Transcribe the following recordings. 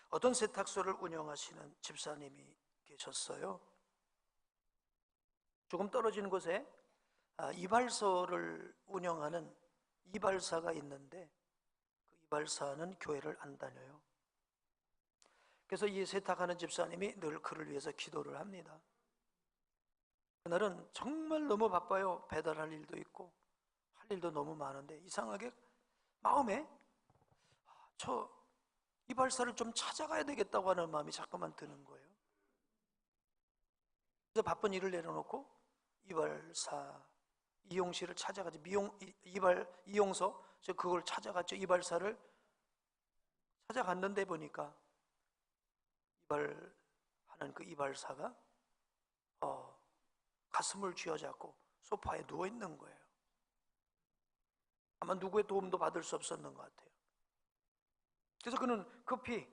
어떤 세탁소를 운영하시는 집사님이 계셨어요. 조금 떨어진 곳에 이발소를 운영하는 이발사가 있는데 그 이발사는 교회를 안 다녀요. 그래서 이 세탁하는 집사님이 늘 그를 위해서 기도를 합니다. 그날은 정말 너무 바빠요. 배달할 일도 있고 할 일도 너무 많은데 이상하게 마음에 저 이발사를 좀 찾아가야 되겠다고 하는 마음이 자꾸만 드는 거예요. 그래서 바쁜 일을 내려놓고 이발사 이용실을 찾아가죠. 이용소 그걸 찾아갔죠. 이발사를 찾아갔는데 보니까 이발하는 그 이발사가 가슴을 쥐어잡고 소파에 누워 있는 거예요. 아마 누구의 도움도 받을 수 없었는 것 같아요. 그래서 그는 급히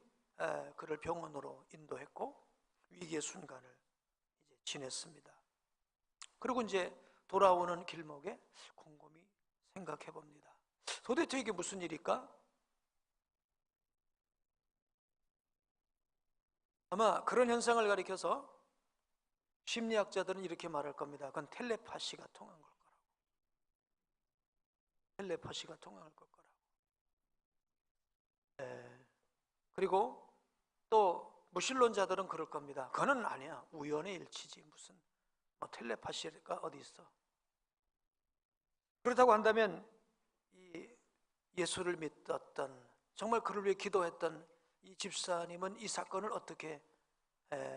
그를 병원으로 인도했고 위기의 순간을 이제 지냈습니다. 그리고 이제 돌아오는 길목에 곰곰이 생각해 봅니다. 도대체 이게 무슨 일일까? 아마 그런 현상을 가리켜서 심리학자들은 이렇게 말할 겁니다. 그건 텔레파시가 통한 걸 거라고. 텔레파시가 통한 걸 거라고. 그리고 또 무신론자들은 그럴 겁니다. 그건 아니야. 우연의 일치지. 무슨 텔레파시가 어디 있어. 그렇다고 한다면 이 예수를 믿었던, 정말 그를 위해 기도했던 이 집사님은 이 사건을 어떻게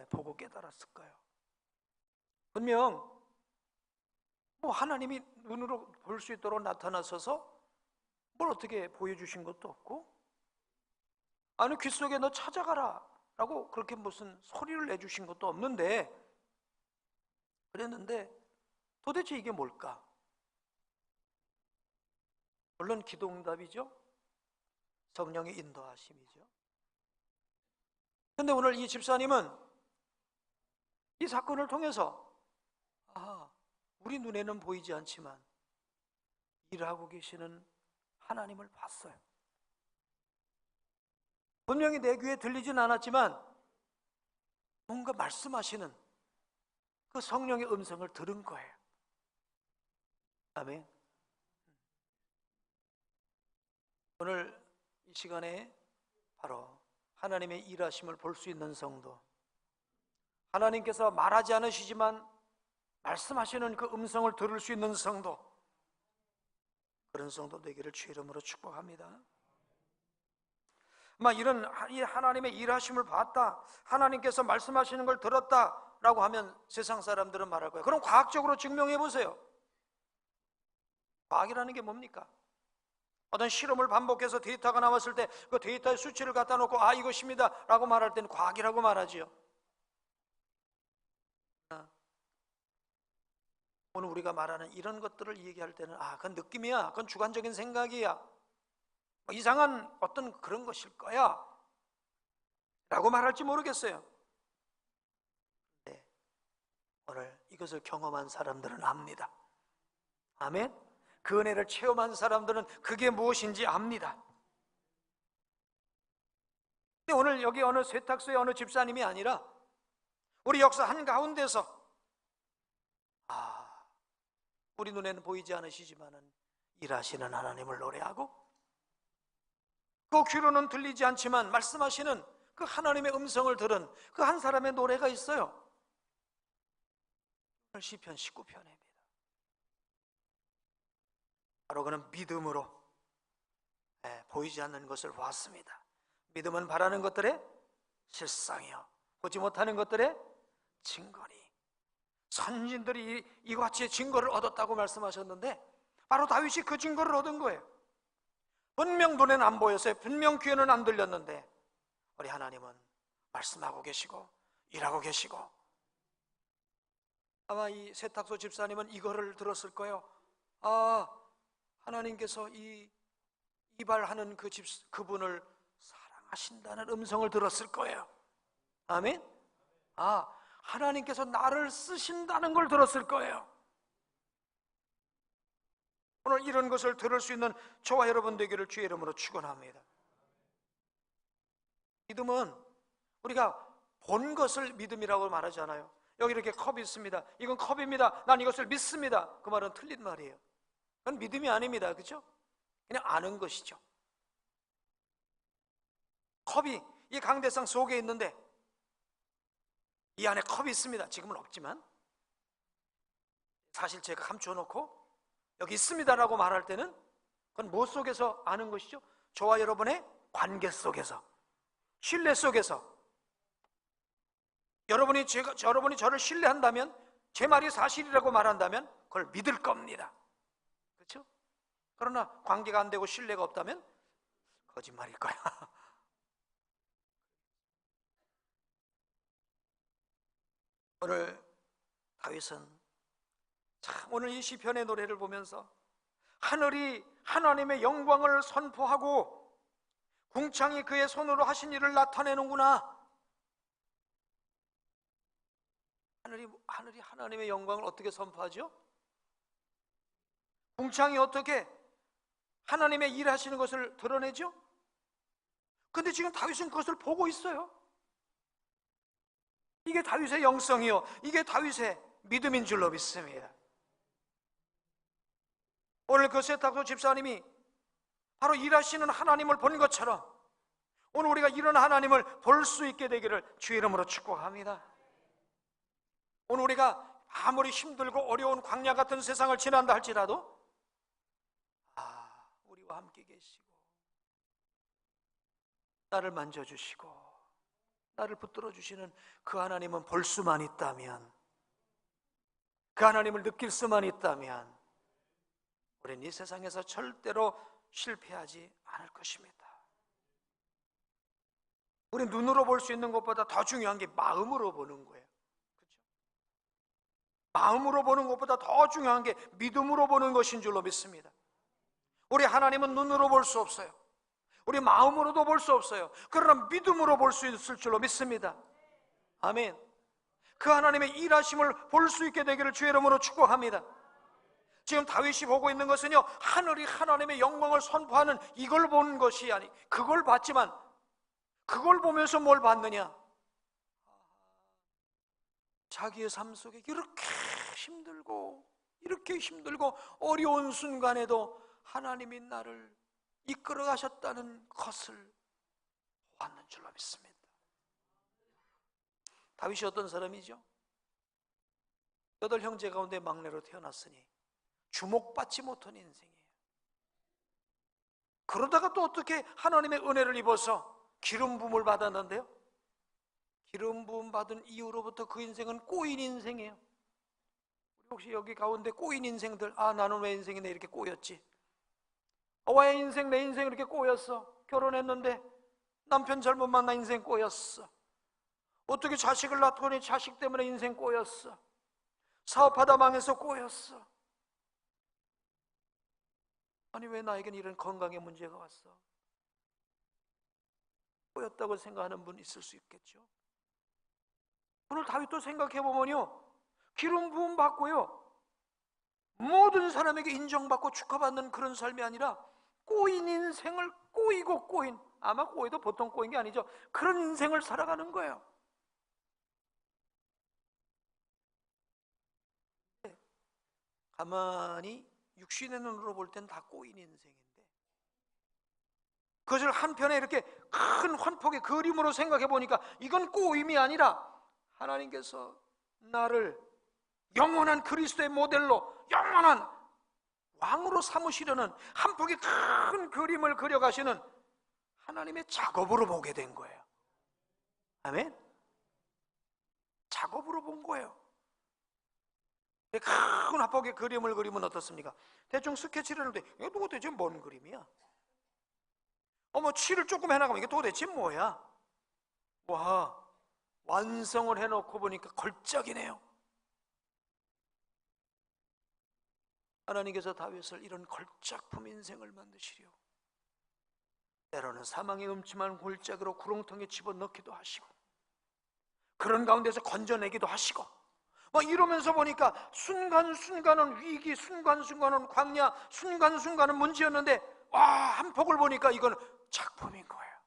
보고 깨달았을까요? 분명 하나님이 눈으로 볼 수 있도록 나타나셔서 뭘 어떻게 보여주신 것도 없고, 아니 귀 속에 너 찾아가라 라고 그렇게 무슨 소리를 내주신 것도 없는데, 그랬는데 도대체 이게 뭘까? 물론 기도응답이죠. 성령의 인도하심이죠. 그런데 오늘 이 집사님은 이 사건을 통해서 우리 눈에는 보이지 않지만 일하고 계시는 하나님을 봤어요. 분명히 내 귀에 들리진 않았지만 뭔가 말씀하시는 그 성령의 음성을 들은 거예요. 아멘. 오늘 이 시간에 바로 하나님의 일하심을 볼 수 있는 성도, 하나님께서 말하지 않으시지만 말씀하시는 그 음성을 들을 수 있는 성도, 그런 성도 되기를 주의 이름으로 축복합니다. 이런 하나님의 일하심을 봤다, 하나님께서 말씀하시는 걸 들었다라고 하면 세상 사람들은 말할 거예요. 그럼 과학적으로 증명해 보세요. 과학이라는 게 뭡니까? 어떤 실험을 반복해서 데이터가 나왔을 때 그 데이터의 수치를 갖다 놓고 이것입니다 라고 말할 때는 과학이라고 말하지요. 오늘 우리가 말하는 이런 것들을 얘기할 때는 그건 느낌이야, 그건 주관적인 생각이야, 이상한 어떤 그런 것일 거야 라고 말할지 모르겠어요. 네, 오늘 이것을 경험한 사람들은 압니다. 아멘. 그 은혜를 체험한 사람들은 그게 무엇인지 압니다. 근데 오늘 여기 어느 세탁소의 어느 집사님이 아니라 우리 역사 한가운데서 우리 눈에는 보이지 않으시지만은 일하시는 하나님을 노래하고, 그 귀로는 들리지 않지만 말씀하시는 그 하나님의 음성을 들은 그 한 사람의 노래가 있어요. 오늘 시편 19편입니다. 바로 그는 믿음으로 보이지 않는 것을 보았습니다. 믿음은 바라는 것들의 실상이요 보지 못하는 것들의 증거니. 선진들이 이와 같이 증거를 얻었다고 말씀하셨는데 바로 다윗이 그 증거를 얻은 거예요. 분명 눈에는 안 보였어요. 분명 귀에는 안 들렸는데 우리 하나님은 말씀하고 계시고 일하고 계시고, 아마 이 세탁소 집사님은 이거를 들었을 거예요. 하나님께서 이 이발하는 그분을 사랑하신다는 음성을 들었을 거예요. 아멘. 하나님께서 나를 쓰신다는 걸 들었을 거예요. 오늘 이런 것을 들을 수 있는 저와 여러분 되기를 주의 이름으로 축원합니다. 믿음은 우리가 본 것을 믿음이라고 말하잖아요. 여기 이렇게 컵이 있습니다. 이건 컵입니다. 난 이것을 믿습니다. 그 말은 틀린 말이에요. 그건 믿음이 아닙니다. 그렇죠? 그냥 아는 것이죠. 컵이 이 강대상 속에 있는데 이 안에 컵이 있습니다. 지금은 없지만 사실 제가 감추어 놓고 여기 있습니다라고 말할 때는 그건 무엇 속에서 아는 것이죠? 저와 여러분의 관계 속에서, 신뢰 속에서. 여러분이 저를 신뢰한다면, 제 말이 사실이라고 말한다면 그걸 믿을 겁니다. 그렇죠? 그러나 관계가 안 되고 신뢰가 없다면 거짓말일 거야. 오늘 다윗은 참 오늘 이 시편의 노래를 보면서 하늘이 하나님의 영광을 선포하고 궁창이 그의 손으로 하신 일을 나타내는구나. 하늘이 하나님의 영광을 어떻게 선포하죠? 궁창이 어떻게 하나님의 일하시는 것을 드러내죠? 근데 지금 다윗은 그것을 보고 있어요. 이게 다윗의 영성이요, 이게 다윗의 믿음인 줄로 믿습니다. 오늘 그 세탁소 집사님이 바로 일하시는 하나님을 본 것처럼 오늘 우리가 이런 하나님을 볼 수 있게 되기를 주의 이름으로 축복합니다. 오늘 우리가 아무리 힘들고 어려운 광야 같은 세상을 지난다 할지라도 우리와 함께 계시고 나를 만져주시고 나를 붙들어 주시는 그 하나님은 볼 수만 있다면, 그 하나님을 느낄 수만 있다면 우리는 이 세상에서 절대로 실패하지 않을 것입니다. 우리 눈으로 볼 수 있는 것보다 더 중요한 게 마음으로 보는 거예요. 그렇죠? 마음으로 보는 것보다 더 중요한 게 믿음으로 보는 것인 줄로 믿습니다. 우리 하나님은 눈으로 볼 수 없어요. 우리 마음으로도 볼 수 없어요. 그러나 믿음으로 볼 수 있을 줄로 믿습니다. 아멘. 그 하나님의 일하심을 볼 수 있게 되기를 주의 이름으로 축복합니다. 지금 다윗이 보고 있는 것은요, 하늘이 하나님의 영광을 선포하는 이걸 보는 것이 아니, 그걸 봤지만 그걸 보면서 뭘 봤느냐? 자기의 삶 속에 이렇게 힘들고 어려운 순간에도 하나님이 나를 이끌어 가셨다는 것을 보았는 줄로 믿습니다. 다윗이 어떤 사람이죠? 8 형제 가운데 막내로 태어났으니 주목받지 못한 인생이에요. 그러다가 또 어떻게 하나님의 은혜를 입어서 기름 부음을 받았는데요, 기름 부음 받은 이후로부터 그 인생은 꼬인 인생이에요. 우리 혹시 여기 가운데 꼬인 인생들, 나는 왜 인생이 내 이렇게 꼬였지? 왜 인생 내 인생 이렇게 꼬였어? 결혼했는데 남편 잘못 만나 인생 꼬였어. 어떻게 자식을 낳더니 자식 때문에 인생 꼬였어. 사업하다 망해서 꼬였어. 아니 왜 나에겐 이런 건강에 문제가 왔어? 꼬였다고 생각하는 분 있을 수 있겠죠. 오늘 다윗도 생각해보면요, 기름 부음 받고요, 모든 사람에게 인정받고 축하받는 그런 삶이 아니라 꼬인 인생을 꼬인, 아마 꼬이도 보통 꼬인 게 아니죠. 그런 인생을 살아가는 거예요. 가만히 육신의 눈으로 볼 땐 다 꼬인 인생인데 그것을 한편에 이렇게 큰 환폭의 그림으로 생각해 보니까 이건 꼬임이 아니라 하나님께서 나를 영원한 그리스도의 모델로 영원한 왕으로 삼으시려는 한 폭의 큰 그림을 그려가시는 하나님의 작업으로 보게 된 거예요. 아멘? 작업으로 본 거예요. 큰 한 폭의 그림을 그리면 어떻습니까? 대충 스케치를 하는데 이게 도대체 뭔 그림이야? 칠을 조금 해나가면 이게 도대체 뭐야? 와, 완성을 해놓고 보니까 걸작이네요. 하나님께서 다윗을 이런 걸작품 인생을 만드시려 때로는 사망의 음침한 골짜기로 구렁텅이에 집어넣기도 하시고 그런 가운데서 건져내기도 하시고 이러면서 보니까 순간순간은 위기, 순간순간은 광야, 순간순간은 문제였는데 한 폭을 보니까 이건 작품인 거예요.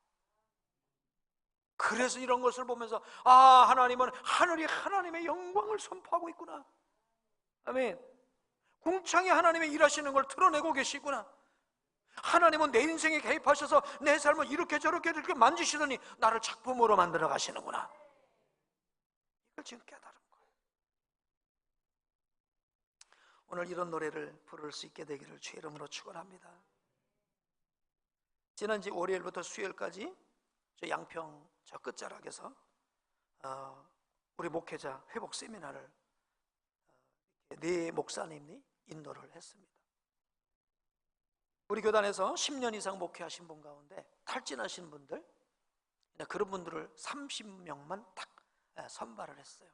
그래서 이런 것을 보면서 하나님은 하늘이 하나님의 영광을 선포하고 있구나. 아멘. 궁창에 하나님의 일하시는 걸 드러내고 계시구나. 하나님은 내 인생에 개입하셔서 내 삶을 이렇게 저렇게 만지시더니 나를 작품으로 만들어 가시는구나. 이걸 지금 깨달은 거예요. 오늘 이런 노래를 부를 수 있게 되기를 주의 이름으로 축원합니다. 지난주 월요일부터 수요일까지 저 양평 저 끝자락에서 우리 목회자 회복 세미나를 네 목사님이 인도를 했습니다. 우리 교단에서 10년 이상 목회하신 분 가운데 탈진하신 분들, 그런 분들을 30명만 딱 선발을 했어요.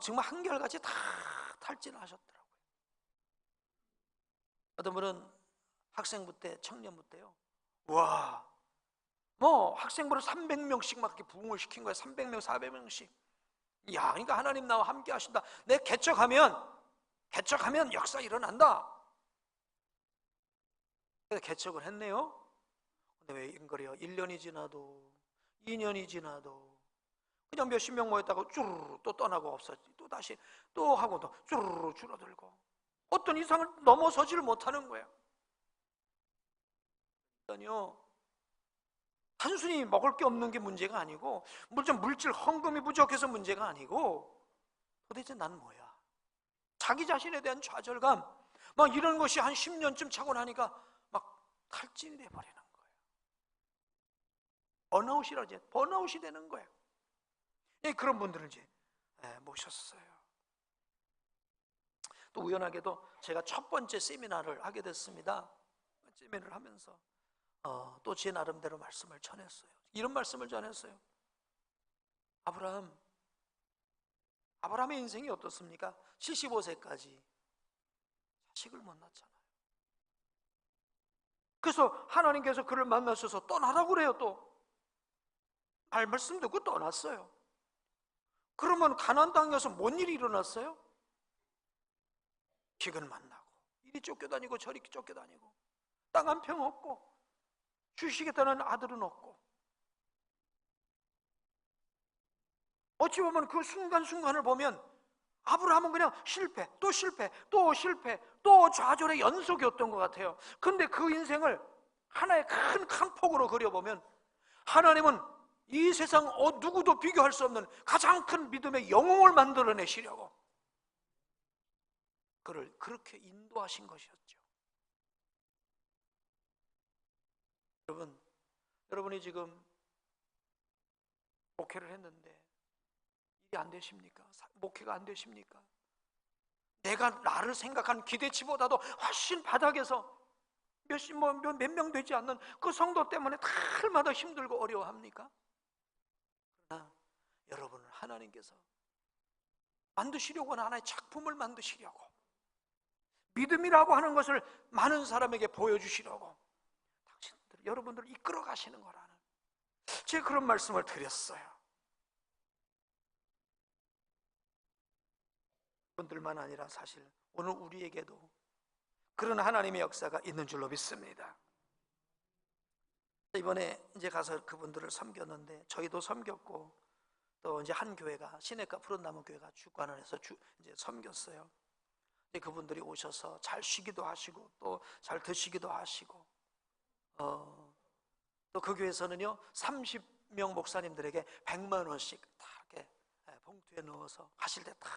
정말 한결같이 다 탈진하셨더라고요. 어떤 분은 학생부 때, 청년부 때요, 와, 학생부를 300명씩 막 이렇게 부흥을 시킨 거예요. 300명, 400명씩. 야, 그러니까 하나님 나와 함께 하신다. 내 개척하면 역사 일어난다. 그래서 개척을 했네요. 근데 왜 인거리요? 1년이 지나도 2년이 지나도 그냥 몇십 명 모였다가 쭈르르 또 떠나고 없어지, 또 다시 또 하고 또 쭈르르 줄어들고 어떤 이상을 넘어서지를 못하는 거예요. 그러니까요, 단순히 먹을 게 없는 게 문제가 아니고, 물질 헌금이 부족해서 문제가 아니고, 도대체 난 뭐야? 자기 자신에 대한 좌절감, 막 이런 것이 한 10년쯤 차고 나니까 막 탈진이 돼버리는 거예요. 번아웃이 되는 거예요. 그런 분들을 이제 모셨어요. 또 우연하게도 제가 첫 번째 세미나를 하게 됐습니다. 세미나를 하면서 또 제 나름대로 말씀을 전했어요. 이런 말씀을 전했어요. 아브라함의 인생이 어떻습니까? 75세까지 자식을 못 낳잖아요. 그래서 하나님께서 그를 만나셔서 떠나라고 그래요. 또 말씀 듣고 떠났어요. 그러면 가나안 땅에서 뭔 일이 일어났어요? 기근 만나고, 이리 쫓겨다니고 저리 쫓겨다니고, 땅 한 평 없고, 주시겠다는 아들은 없고, 어찌 보면 그 순간순간을 보면 아브라함은 그냥 실패, 또 실패, 또 실패, 또 좌절의 연속이었던 것 같아요. 근데 그 인생을 하나의 큰 폭으로 그려보면 하나님은 이 세상 누구도 비교할 수 없는 가장 큰 믿음의 영웅을 만들어내시려고 그를 그렇게 인도하신 것이었죠. 여러분이 지금 목회를 했는데 일이 안 되십니까? 목회가 안 되십니까? 내가 나를 생각한 기대치보다도 훨씬 바닥에서 몇 명 되지 않는 그 성도 때문에 날마다 힘들고 어려워합니까? 그러나 여러분을 하나님께서 만드시려고 하는 하나의 작품을 만드시려고, 믿음이라고 하는 것을 많은 사람에게 보여주시려고 여러분들을 이끌어 가시는 거라는, 제가 그런 말씀을 드렸어요. 분들만 아니라 사실 오늘 우리에게도 그런 하나님의 역사가 있는 줄로 믿습니다. 이번에 이제 가서 그분들을 섬겼는데, 저희도 섬겼고, 또 이제 한 교회가, 시내가 푸른나무 교회가 주관을 해서 이제 섬겼어요. 그분들이 오셔서 잘 쉬기도 하시고 또 잘 드시기도 하시고, 또 그 교회에서는요 30명 목사님들에게 100만 원씩 다 이렇게 봉투에 넣어서 하실 때 다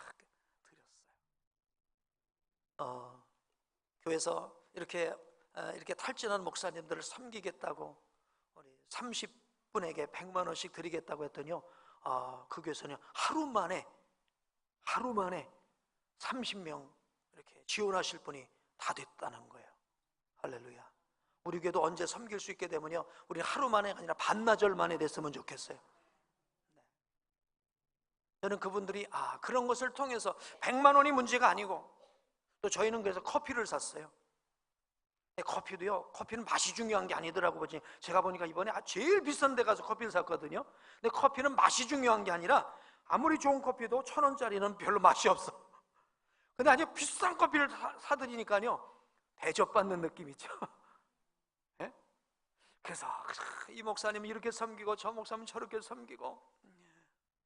드렸어요. 교회에서 이렇게 탈진한 목사님들을 섬기겠다고 우리 30분에게 100만 원씩 드리겠다고 했더니요, 그 교회에서는 하루 만에 30명 이렇게 지원하실 분이 다 됐다는 거예요. 할렐루야. 우리 교회도 언제 섬길 수 있게 되면요, 우리 하루 만에가 아니라 반나절 만에 됐으면 좋겠어요. 저는 그분들이 그런 것을 통해서 100만 원이 문제가 아니고, 또 저희는 그래서 커피를 샀어요. 커피는 맛이 중요한 게 아니더라고. 제가 보니까 이번에 제일 비싼 데 가서 커피를 샀거든요. 근데 커피는 맛이 중요한 게 아니라, 아무리 좋은 커피도 1,000원짜리는 별로 맛이 없어. 근데 아주 비싼 커피를 사드리니까요 대접받는 느낌이죠. 네? 그래서 이 목사님은 이렇게 섬기고 저 목사님은 저렇게 섬기고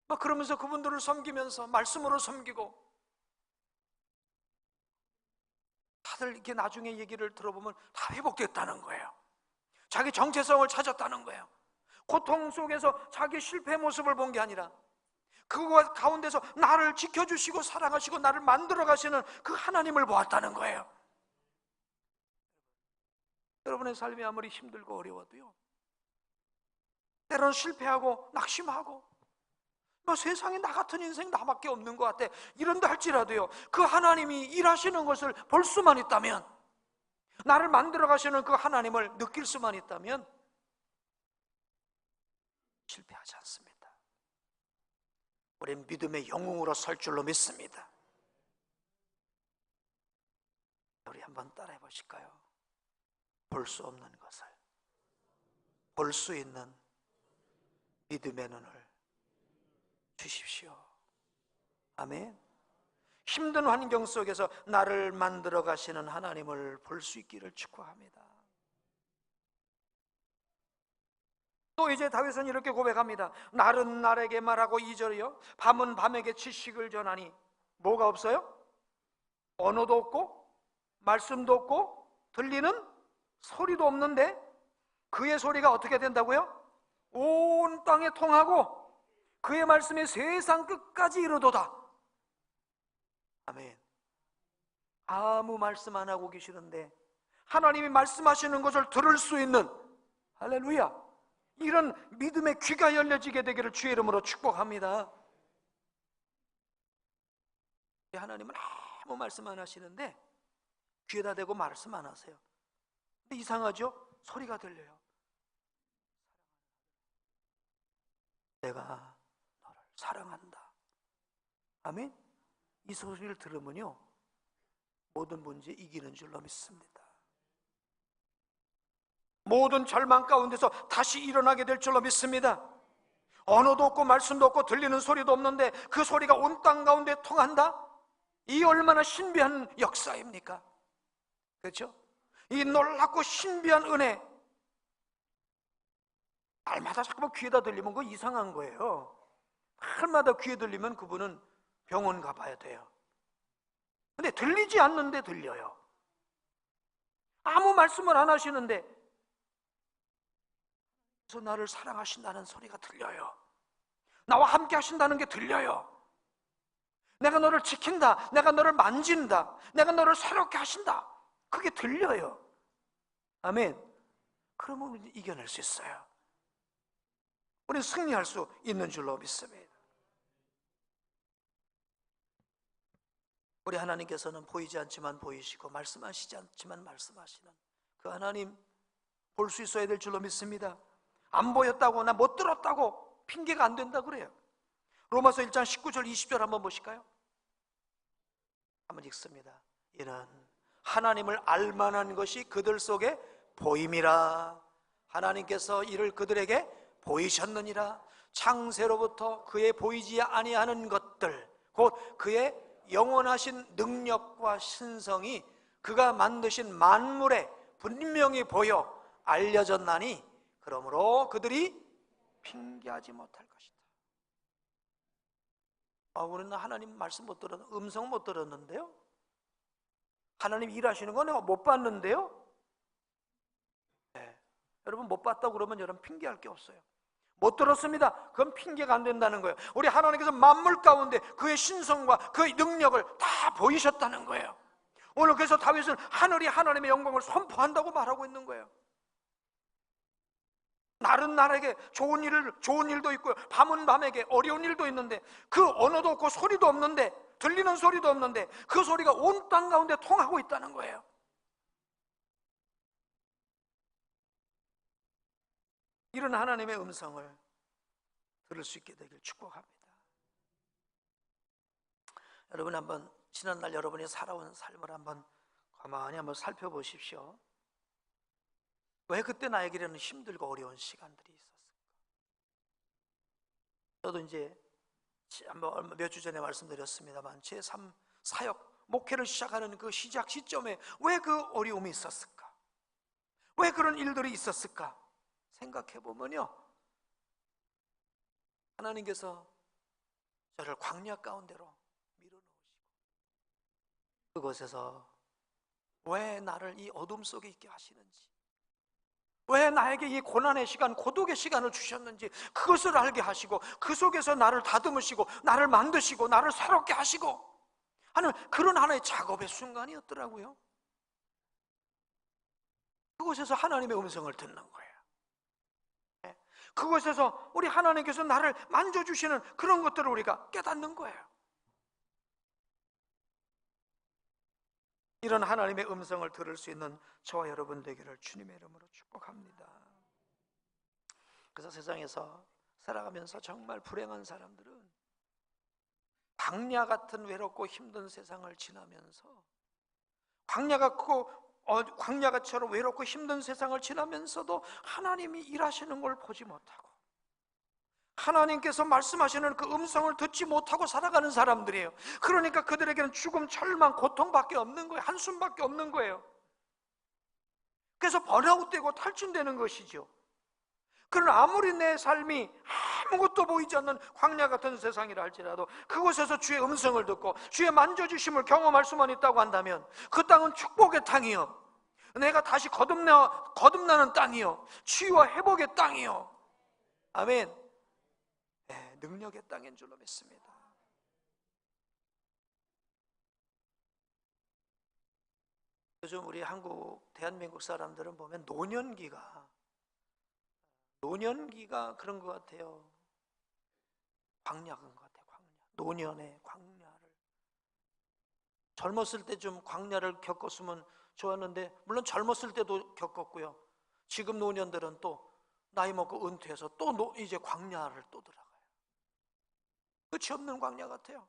막 그러면서 그분들을 섬기면서 말씀으로 섬기고, 다들 이렇게 나중에 얘기를 들어보면 다 회복됐다는 거예요. 자기 정체성을 찾았다는 거예요. 고통 속에서 자기 실패의 모습을 본 게 아니라 그거 가운데서 나를 지켜주시고 사랑하시고 나를 만들어 가시는 그 하나님을 보았다는 거예요. 여러분의 삶이 아무리 힘들고 어려워도요, 때로는 실패하고 낙심하고 뭐 세상에 나 같은 인생 나밖에 없는 것 같아 이런다 할지라도요, 그 하나님이 일하시는 것을 볼 수만 있다면, 나를 만들어 가시는 그 하나님을 느낄 수만 있다면 실패하지 않습니다. 우리는 믿음의 영웅으로 설 줄로 믿습니다. 우리 한번 따라해 보실까요? 볼 수 없는 것을 볼 수 있는 믿음의 눈을 주십시오. 아멘. 힘든 환경 속에서 나를 만들어 가시는 하나님을 볼 수 있기를 축복합니다. 또 이제 다윗은 이렇게 고백합니다. 날은 날에게 말하고 2절이요, 밤은 밤에게 지식을 전하니 뭐가 없어요? 언어도 없고 말씀도 없고 들리는 소리도 없는데 그의 소리가 어떻게 된다고요? 온 땅에 통하고 그의 말씀이 세상 끝까지 이르도다. 아멘. 아무 말씀 안 하고 계시는데 하나님이 말씀하시는 것을 들을 수 있는, 할렐루야, 이런 믿음의 귀가 열려지게 되기를 주의 이름으로 축복합니다. 하나님은 아무 말씀 안 하시는데 귀에다 대고 말씀 안 하세요. 근데 이상하죠? 소리가 들려요. 내가 너를 사랑한다. 아멘. 이 소리를 들으면요, 모든 문제 이기는 줄로 믿습니다. 모든 절망 가운데서 다시 일어나게 될 줄로 믿습니다. 언어도 없고 말씀도 없고 들리는 소리도 없는데 그 소리가 온 땅 가운데 통한다? 이 얼마나 신비한 역사입니까? 그렇죠? 이 놀랍고 신비한 은혜, 날마다 자꾸만 귀에다 들리면 그거 이상한 거예요. 날마다 귀에 들리면 그분은 병원 가봐야 돼요. 근데 들리지 않는데 들려요. 아무 말씀을 안 하시는데 그래서 나를 사랑하신다는 소리가 들려요. 나와 함께 하신다는 게 들려요. 내가 너를 지킨다, 내가 너를 만진다, 내가 너를 새롭게 하신다, 그게 들려요. 아멘. 그러면 우리는 이겨낼 수 있어요. 우리는 승리할 수 있는 줄로 믿습니다. 우리 하나님께서는 보이지 않지만 보이시고 말씀하시지 않지만 말씀하시는 그 하나님 볼 수 있어야 될 줄로 믿습니다. 안 보였다고, 나 못 들었다고 핑계가 안 된다 그래요. 로마서 1장 19절 20절 한번 보실까요? 한번 읽습니다. 이는 하나님을 알만한 것이 그들 속에 보임이라. 하나님께서 이를 그들에게 보이셨느니라. 창세로부터 그의 보이지 아니하는 것들, 곧 그의 영원하신 능력과 신성이 그가 만드신 만물에 분명히 보여 알려졌나니 그러므로 그들이 핑계하지 못할 것이다. 우리는 하나님 말씀 못 들었, 음성 못 들었는데요, 하나님 일하시는 거 내가 못 봤는데요. 네. 여러분 못 봤다고 그러면 여러분 핑계할 게 없어요. 못 들었습니다. 그건 핑계가 안 된다는 거예요. 우리 하나님께서 만물 가운데 그의 신성과 그의 능력을 다 보이셨다는 거예요. 오늘 그래서 다윗은 하늘이 하나님의 영광을 선포한다고 말하고 있는 거예요. 날은 날에게 좋은 일도 있고요, 밤은 밤에게 어려운 일도 있는데 그 언어도 없고 소리도 없는데, 들리는 소리도 없는데 그 소리가 온 땅 가운데 통하고 있다는 거예요. 이런 하나님의 음성을 들을 수 있게 되길 축복합니다. 여러분 한번 지난날 여러분이 살아온 삶을 한번 가만히 한번 살펴보십시오. 왜 그때 나에게는 힘들고 어려운 시간들이 있었을까? 저도 이제 한번 몇 주 전에 말씀드렸습니다만 제 삶 사역 목회를 시작하는 그 시작 시점에 왜 그 어려움이 있었을까? 왜 그런 일들이 있었을까? 생각해 보면요, 하나님께서 저를 광야 가운데로 밀어넣으시고 그곳에서 왜 나를 이 어둠 속에 있게 하시는지, 왜 나에게 이 고난의 시간, 고독의 시간을 주셨는지 그것을 알게 하시고 그 속에서 나를 다듬으시고 나를 만드시고 나를 새롭게 하시고 하는 그런 하나의 작업의 순간이었더라고요. 그곳에서 하나님의 음성을 듣는 거예요. 그곳에서 우리 하나님께서 나를 만져주시는 그런 것들을 우리가 깨닫는 거예요. 이런 하나님의 음성을 들을 수 있는 저와 여러분 되기를 주님의 이름으로 축복합니다. 그래서 세상에서 살아가면서 정말 불행한 사람들은 광야 같은 외롭고 힘든 세상을 지나면서 광야같이처럼 외롭고 힘든 세상을 지나면서도 하나님이 일하시는 걸 보지 못하고 하나님께서 말씀하시는 그 음성을 듣지 못하고 살아가는 사람들이에요. 그러니까 그들에게는 죽음, 절망, 고통밖에 없는 거예요. 한숨밖에 없는 거예요. 그래서 번아웃되고 탈진되는 것이죠. 그러나 아무리 내 삶이 아무것도 보이지 않는 광야 같은 세상이라 할지라도 그곳에서 주의 음성을 듣고 주의 만져주심을 경험할 수만 있다고 한다면 그 땅은 축복의 땅이요, 내가 다시 거듭나는 땅이요, 치유와 회복의 땅이요, 아멘. 네, 능력의 땅인 줄로 믿습니다. 요즘 우리 대한민국 사람들은 보면 노년기가 그런 것 같아요. 광야인 것 같아요. 노년의 광야를. 젊었을 때 좀 광야를 겪었으면 좋았는데, 물론 젊었을 때도 겪었고요. 지금 노년들은 또 나이 먹고 은퇴해서 또 이제 광야를 또 들어가요. 끝이 없는 광야 같아요.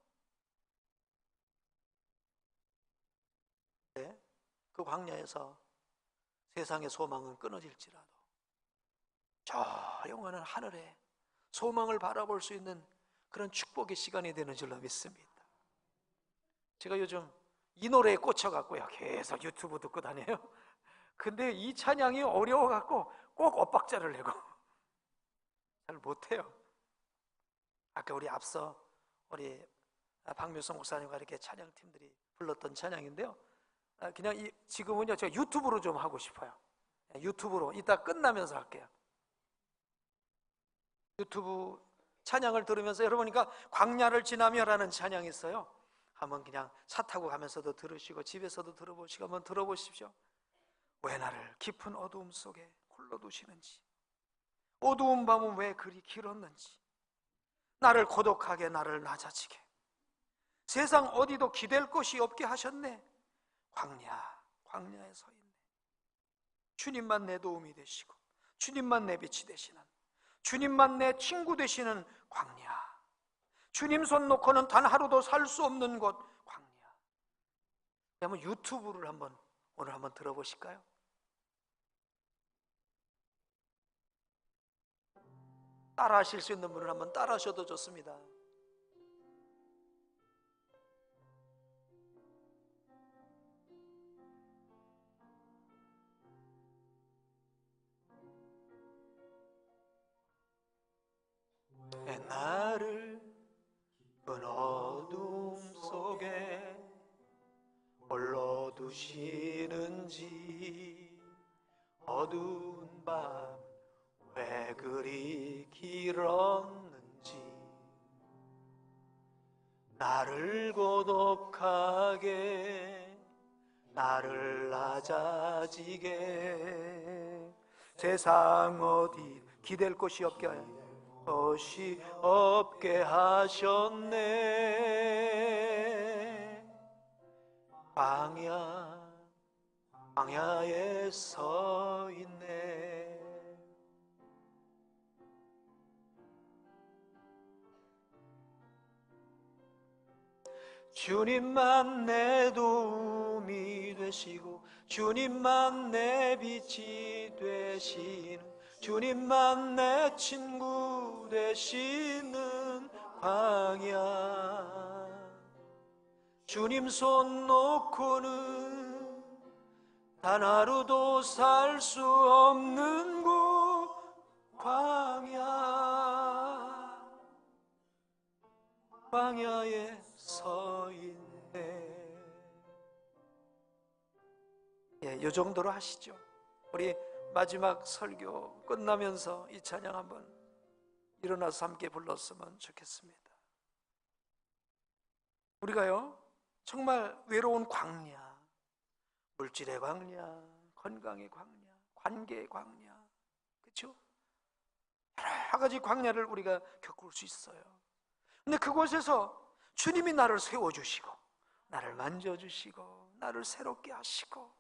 네, 그 광야에서 세상의 소망은 끊어질지라도 저 영원한 하늘에 소망을 바라볼 수 있는 그런 축복의 시간이 되는 줄로 믿습니다. 제가 요즘 이 노래에 꽂혀갖고요, 계속 유튜브 듣고 다녀요. 근데 이 찬양이 어려워갖고 꼭 엇박자를 내고 잘 못해요. 아까 앞서 우리 박묘성 목사님과 이렇게 찬양팀들이 불렀던 찬양인데요, 그냥 지금은요 제가 유튜브로 좀 하고 싶어요. 유튜브로 이따 끝나면서 할게요. 유튜브 찬양을 들으면서 여러분이니까 광야를 지나며라는 찬양이 있어요. 한번 그냥 차 타고 가면서도 들으시고 집에서도 들어보시고 한번 들어보십시오. 왜 나를 깊은 어두움 속에 홀로 두시는지, 어두운 밤은 왜 그리 길었는지, 나를 고독하게 나를 낮아지게 세상 어디도 기댈 곳이 없게 하셨네. 광야에 서 있네. 주님만 내 도움이 되시고 주님만 내 빛이 되시는, 주님만 내 친구 되시는 광야, 주님 손 놓고는 단 하루도 살 수 없는 곳 광야. 한번 유튜브를 오늘 한번 들어보실까요? 따라 하실 수 있는 분은 한번 따라 하셔도 좋습니다. 나를 그 어둠 속에 홀로 두시는지, 어두운 밤 왜 그리 길었는지, 나를 고독하게 나를 낮아지게 세상 어디 기댈 곳이 없게 하셨네. 광야에 서 있네. 주님만 내 도움이 되시고 주님만 내 빛이 되시는, 주님만 내 친구 되시는 광야. 주님 손 놓고는 단 하루도 살 수 없는 곳 광야에 서 있네. 예, 이 정도로 하시죠. 우리 마지막 설교 끝나면서 이 찬양 한번 일어나서 함께 불렀으면 좋겠습니다. 우리가요, 정말 외로운 광야, 물질의 광야, 건강의 광야, 관계의 광야, 그렇죠? 여러 가지 광야를 우리가 겪을 수 있어요. 근데 그곳에서 주님이 나를 세워주시고, 나를 만져주시고, 나를 새롭게 하시고,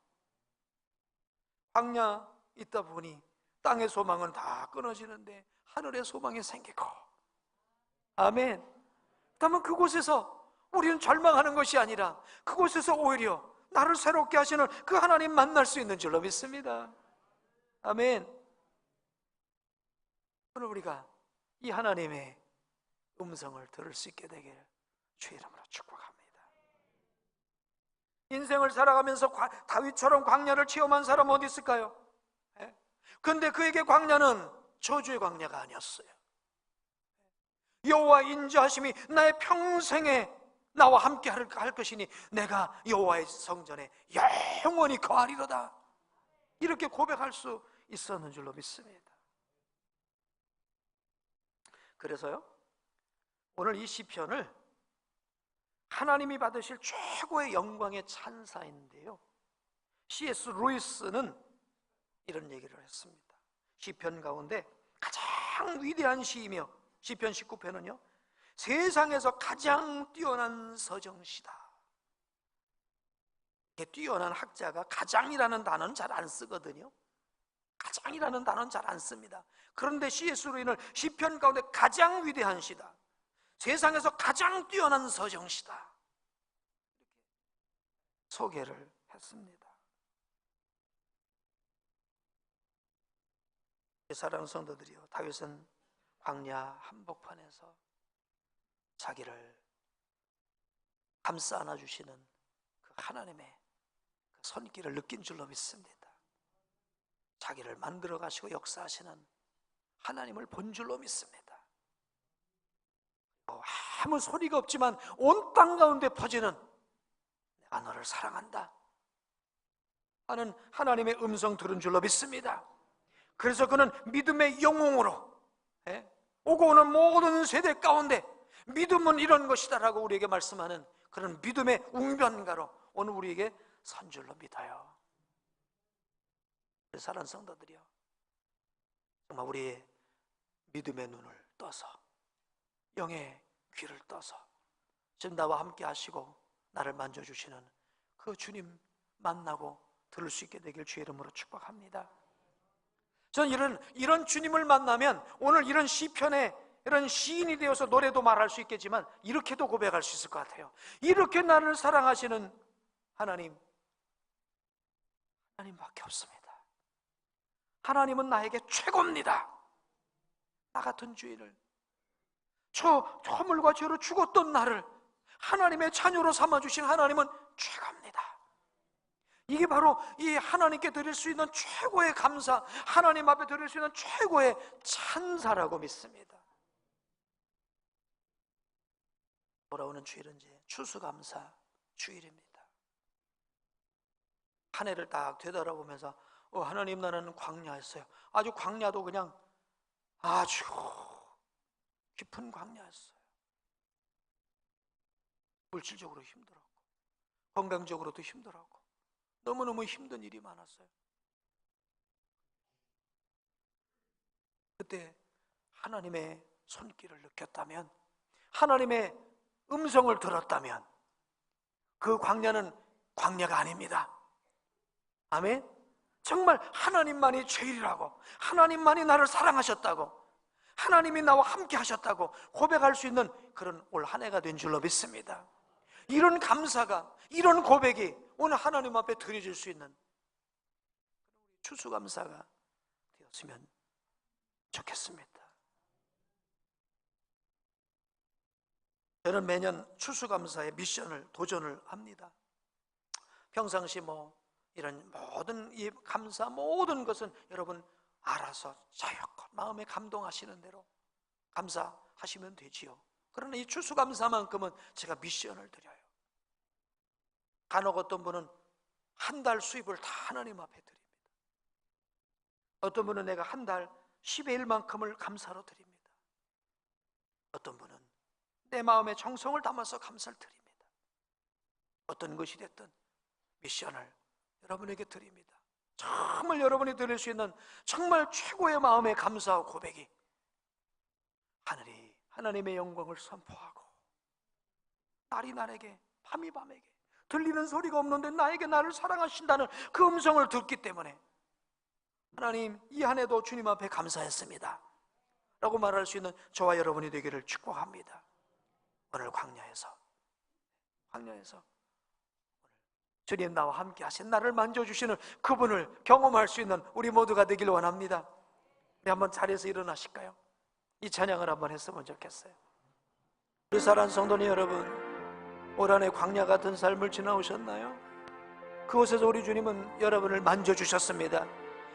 광야 있다 보니 땅의 소망은 다 끊어지는데 하늘의 소망이 생기고, 아멘. 그러면 그곳에서 우리는 절망하는 것이 아니라 그곳에서 오히려 나를 새롭게 하시는 그 하나님 만날 수 있는 줄로 믿습니다. 아멘. 오늘 우리가 이 하나님의 음성을 들을 수 있게 되길 주의 이름으로 축복합니다. 인생을 살아가면서 다윗처럼 광야를 체험한 사람 어디 있을까요? 그런데 그에게 광야는 저주의 광야가 아니었어요. 여호와 인자하심이 나의 평생에 나와 함께 할 것이니 내가 여호와의 성전에 영원히 거하리로다, 이렇게 고백할 수 있었는 줄로 믿습니다. 그래서요, 오늘 이 시편을 하나님이 받으실 최고의 영광의 찬사인데요, C.S. 루이스는 이런 얘기를 했습니다. 시편 가운데 가장 위대한 시이며 시편 19편은요 세상에서 가장 뛰어난 서정시다. 뛰어난 학자가 가장이라는 단어는 잘 안 쓰거든요. 가장이라는 단어는 잘 안 씁니다. 그런데 C.S. 루이는 시편 가운데 가장 위대한 시다, 세상에서 가장 뛰어난 서정시다, 이렇게 소개를 했습니다. 사랑하는 성도들이요, 다윗은 광야 한복판에서 자기를 감싸 안아주시는 그 하나님의 그 손길을 느낀 줄로 믿습니다. 자기를 만들어 가시고 역사하시는 하나님을 본 줄로 믿습니다. 아무 소리가 없지만 온 땅 가운데 퍼지는 내가 너를 사랑한다 하는 하나님의 음성 들은 줄로 믿습니다. 그래서 그는 믿음의 영웅으로 오고 오는 모든 세대 가운데 믿음은 이런 것이다 라고 우리에게 말씀하는 그런 믿음의 웅변가로 오늘 우리에게 선 줄로 믿어요. 사랑하는 성도들이요, 정말 우리의 믿음의 눈을 떠서, 영의 귀를 떠서 지금 나와 함께 하시고 나를 만져주시는 그 주님 만나고 들을 수 있게 되길 주의 이름으로 축복합니다. 저는 이런 주님을 만나면 오늘 이런 시편에 이런 시인이 되어서 노래도 말할 수 있겠지만 이렇게도 고백할 수 있을 것 같아요. 이렇게 나를 사랑하시는 하나님밖에 없습니다. 하나님은 나에게 최고입니다. 나 같은 죄인을, 저 허물과 죄로 죽었던 나를 하나님의 자녀로 삼아주신 하나님은 최고입니다. 이게 바로 이 하나님께 드릴 수 있는 최고의 감사, 하나님 앞에 드릴 수 있는 최고의 찬사라고 믿습니다. 돌아오는 주일은 이제 추수감사 주일입니다. 한 해를 딱 되돌아보면서 하나님, 나는 광야였어요. 아주 광야도 그냥 아주 깊은 광야였어요. 물질적으로 힘들었고 건강적으로도 힘들었고 너무너무 힘든 일이 많았어요. 그때 하나님의 손길을 느꼈다면, 하나님의 음성을 들었다면 그 광야는 광야가 아닙니다. 아멘. 정말 하나님만이 죄인이라고, 하나님만이 나를 사랑하셨다고, 하나님이 나와 함께 하셨다고 고백할 수 있는 그런 올 한 해가 된 줄로 믿습니다. 이런 감사가, 이런 고백이 오늘 하나님 앞에 드려질 수 있는 추수감사가 되었으면 좋겠습니다. 저는 매년 추수감사의 미션을 도전을 합니다. 평상시 이런 모든 이 감사 모든 것은 여러분 알아서 자유껏 마음에 감동하시는 대로 감사하시면 되지요. 그러나 이 추수감사만큼은 제가 미션을 드려요. 간혹 어떤 분은 한 달 수입을 다 하나님 앞에 드립니다. 어떤 분은 내가 한 달 10의 1만큼을 감사로 드립니다. 어떤 분은 내 마음의 정성을 담아서 감사를 드립니다. 어떤 것이 됐든 미션을 여러분에게 드립니다. 정말 여러분이 드릴 수 있는 정말 최고의 마음의 감사와 고백이 하늘이 하나님의 영광을 선포하고 날이 날에게 밤이 밤에게 들리는 소리가 없는데 나에게 나를 사랑하신다는 그 음성을 듣기 때문에 하나님 이 한 해도 주님 앞에 감사했습니다 라고 말할 수 있는 저와 여러분이 되기를 축복합니다. 오늘 광야에서 주님 나와 함께 하신 나를 만져주시는 그분을 경험할 수 있는 우리 모두가 되기를 원합니다. 우리 한번 자리에서 일어나실까요? 이 찬양을 한번 했으면 좋겠어요. 우리 사랑하는 성도님 여러분, 올 한 해 광야 같은 삶을 지나오셨나요? 그곳에서 우리 주님은 여러분을 만져주셨습니다.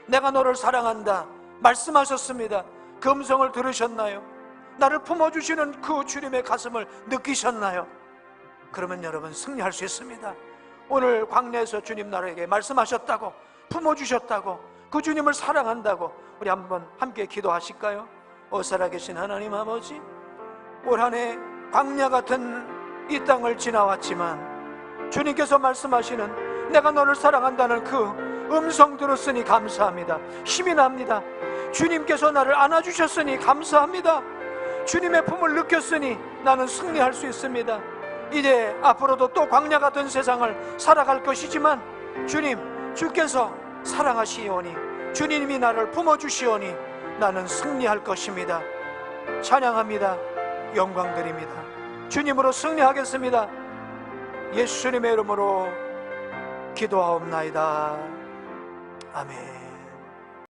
내가 너를 사랑한다 말씀하셨습니다. 그 음성을 들으셨나요? 나를 품어주시는 그 주님의 가슴을 느끼셨나요? 그러면 여러분 승리할 수 있습니다. 오늘 광야에서 주님 나에게 말씀하셨다고, 품어주셨다고, 그 주님을 사랑한다고 우리 한번 함께 기도하실까요? 살아계신 하나님 아버지, 올 한 해 광야 같은 이 땅을 지나왔지만 주님께서 말씀하시는 내가 너를 사랑한다는 그 음성 들었으니 감사합니다. 힘이 납니다. 주님께서 나를 안아주셨으니 감사합니다. 주님의 품을 느꼈으니 나는 승리할 수 있습니다. 이제 앞으로도 또 광야 같은 세상을 살아갈 것이지만 주께서 사랑하시오니 주님이 나를 품어주시오니 나는 승리할 것입니다. 찬양합니다. 영광드립니다. 주님으로 승리하겠습니다. 예수님의 이름으로 기도하옵나이다. 아멘.